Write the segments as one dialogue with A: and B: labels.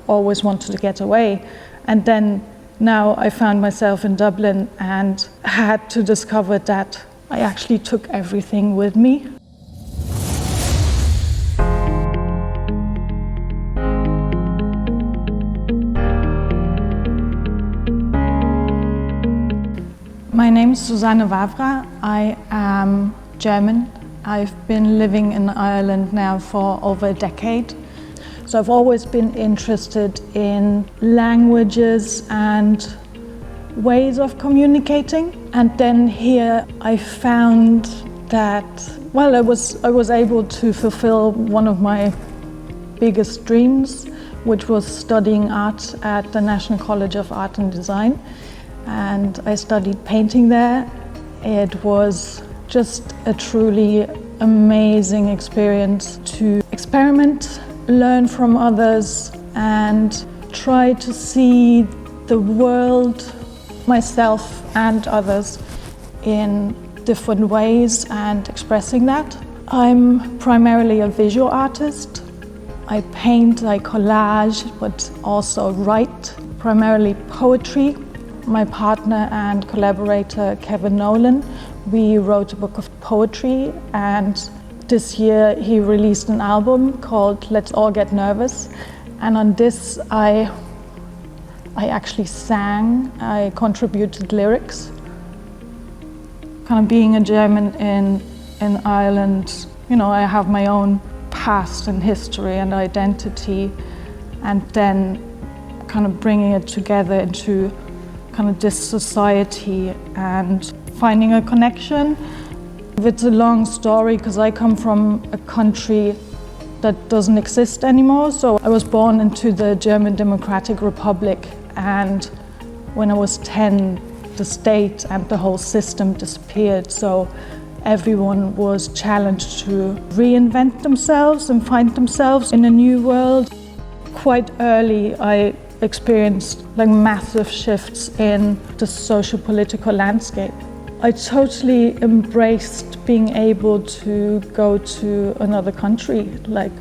A: always wanted to get away. And then now I found myself in Dublin and had to discover that I actually took everything with me. My name is Susanne Wawra. I am German. I've been living in Ireland now for over a decade. So I've always been interested in languages and ways of communicating. And then here I found that, well, I was able to fulfill one of my biggest dreams, which was studying art at the National College of Art and Design. And I studied painting there. It was just a truly amazing experience to experiment, learn from others, and try to see the world, myself and others, in different ways and expressing that. I'm primarily a visual artist. I paint, I collage, but also write, primarily poetry. My partner and collaborator, Kevin Nolan, we wrote a book of poetry, and this year he released an album called Let's All Get Nervous. And on this I actually sang, I contributed lyrics. Kind of being a German in Ireland, you know, I have my own past and history and identity, and then kind of bringing it together into kind of this society and finding a connection. It's a long story because I come from a country that doesn't exist anymore. So I was born into the German Democratic Republic, and when I was 10, the state and the whole system disappeared. So everyone was challenged to reinvent themselves and find themselves in a new world. Quite early, I experienced like massive shifts in the socio-political landscape. I totally embraced being able to go to another country,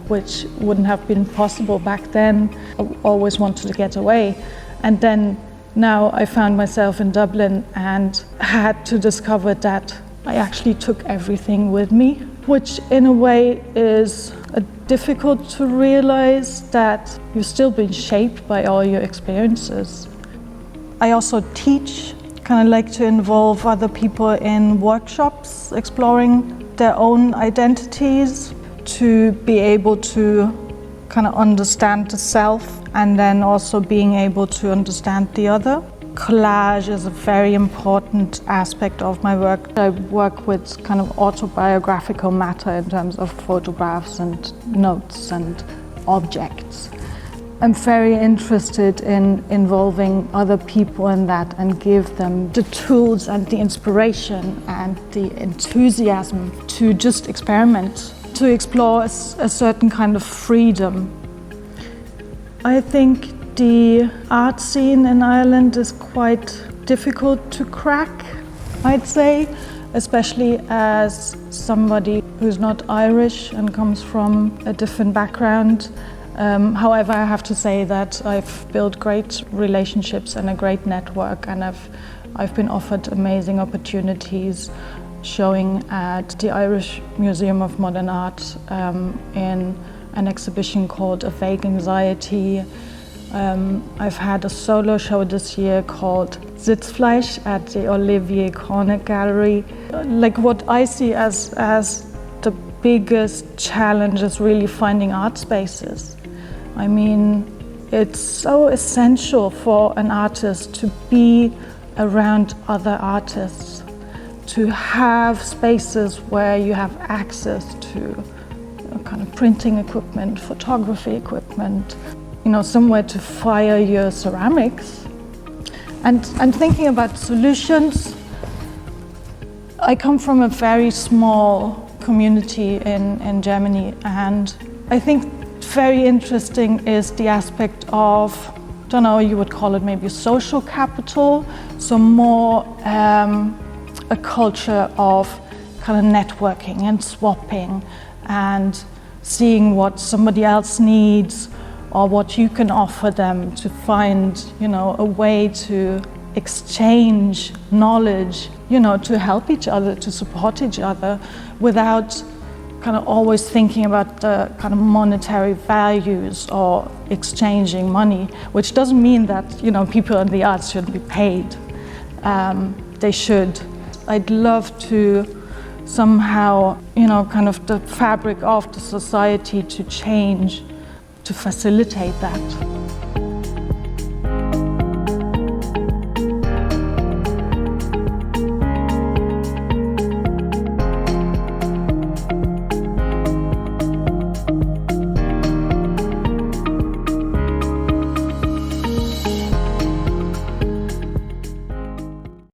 A: which wouldn't have been possible back then. I always wanted to get away. And then now I found myself in Dublin and had to discover that I actually took everything with me, which in a way is difficult to realize that you've still been shaped by all your experiences. I also teach, kind of like to involve other people in workshops, exploring their own identities, to be able to kind of understand the self and then also being able to understand the other. Collage is a very important aspect of my work. I work with kind of autobiographical matter in terms of photographs and notes and objects. I'm very interested in involving other people in that and give them the tools and the inspiration and the enthusiasm to just experiment, to explore a certain kind of freedom. I think the art scene in Ireland is quite difficult to crack, I'd say, especially as somebody who's not Irish and comes from a different background. However, I have to say that I've built great relationships and a great network, and I've been offered amazing opportunities showing at the Irish Museum of Modern Art in an exhibition called A Vague Anxiety. I've had a solo show this year called Sitzfleisch at the Olivier Cornet Gallery. Like what I see as the biggest challenge is really finding art spaces. I mean, it's so essential for an artist to be around other artists, to have spaces where you have access to kind of printing equipment, photography equipment, you know, somewhere to fire your ceramics. And thinking about solutions, I come from a very small community in Germany, and I think very interesting is the aspect of, I don't know, you would call it maybe social capital, so more a culture of kind of networking and swapping and seeing what somebody else needs, or what you can offer them to find, a way to exchange knowledge, to help each other, to support each other without kind of always thinking about the kind of monetary values or exchanging money, which doesn't mean that, people in the arts shouldn't be paid. They should. I'd love to somehow, kind of the fabric of the society to change, to facilitate that.